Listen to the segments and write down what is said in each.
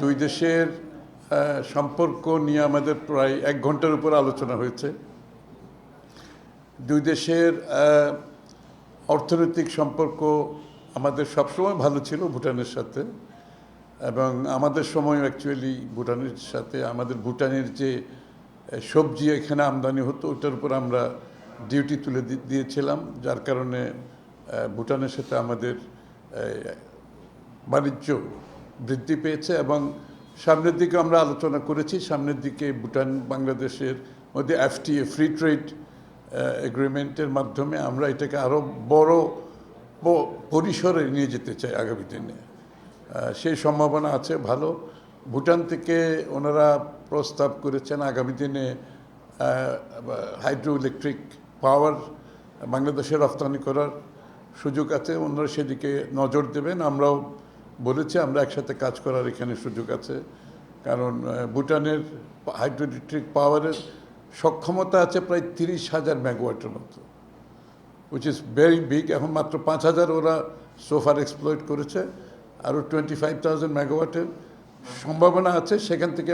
দুই দেশের সম্পর্ক নিয়ে আমাদের প্রায় 1 ঘন্টার উপর আলোচনা হয়েছে। দুই দেশের অর্থনৈতিক সম্পর্ক আমাদের সবসময় ভালো ছিল ভুটানের সাথে, এবং আমাদের সময় অ্যাকচুয়ালি ভুটানের সাথে আমাদের ভুটানের যে সবজি এখানে আমদানি হতো ওটার উপর আমরা ডিউটি তুলে দিয়েছিলাম, যার কারণে ভুটানের সাথে আমাদের বাণিজ্য বৃদ্ধি পেয়েছে। এবং সামনের দিকে আমরা আলোচনা করেছি, সামনের দিকে ভুটান বাংলাদেশের মধ্যে এফটিএ ফ্রি ট্রেড এগ্রিমেন্টের মাধ্যমে আমরা এটাকে আরও বড় পরিসরে নিয়ে যেতে চাই আগামী দিনে। সেই সম্ভাবনা আছে ভালো। ভুটান থেকে ওনারা প্রস্তাব করেছেন আগামী দিনে হাইড্রো ইলেকট্রিক পাওয়ার বাংলাদেশে রপ্তানি করার সুযোগ আছে, ওনারা সেদিকে নজর দেবেন। আমরাও বলেছি আমরা একসাথে কাজ করার এখানে সুযোগ আছে, কারণ ভুটানের হাইড্রো ইলেকট্রিক পাওয়ারের সক্ষমতা আছে প্রায় 30,000 মেগাওয়াটের মতো, উইচ ইজ ভেরি বিগ। এখন মাত্র 5,000 ওরা সোফার এক্সপ্লয়েট করেছে, আরও 25,000 মেগাওয়াটের সম্ভাবনা আছে। সেখান থেকে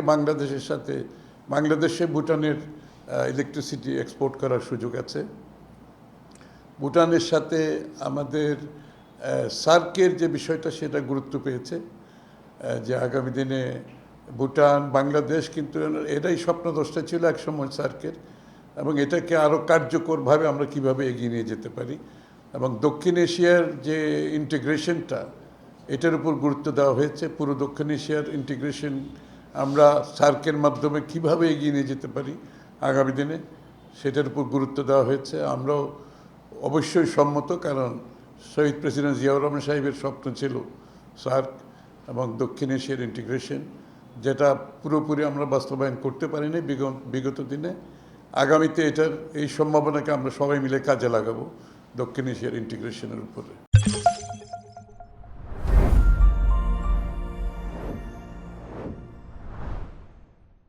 বাংলাদেশে ভুটানের ইলেকট্রিসিটি এক্সপোর্ট করার সুযোগ আছে। ভুটানের সাথে আমাদের সার্কের যে বিষয়টা সেটা গুরুত্ব পেয়েছে, যে আগামী দিনে ভুটান বাংলাদেশ কিন্তু এটাই স্বপ্নদ্রষ্টা ছিল একসময় সার্কের, এবং এটাকে আরও কার্যকরভাবে আমরা কিভাবে এগিয়ে নিয়ে যেতে পারি, এবং দক্ষিণ এশিয়ার যে ইন্টিগ্রেশনটা এটার উপর গুরুত্ব দেওয়া হয়েছে। পুরো দক্ষিণ এশিয়ার ইন্টিগ্রেশন আমরা সার্কের মাধ্যমে কিভাবে এগিয়ে নিয়ে যেতে পারি আগামী দিনে সেটার উপর গুরুত্ব দেওয়া হয়েছে। আমরাও অবশ্যই সম্মত, কারণ শহীদ প্রেসিডেন্ট জিয়াউর রহমান সাহেবের স্বপ্ন ছিল সার্ক এবং দক্ষিণ এশিয়ার ইন্টিগ্রেশন, যেটা পুরোপুরি আমরা বাস্তবায়ন করতে পারিনি বিগত দিনে। আগামীতে এই সম্ভাবনাকে আমরা সবাই মিলে কাজে লাগাবো দক্ষিণ এশিয়ার ইন্টিগ্রেশনের উপরে।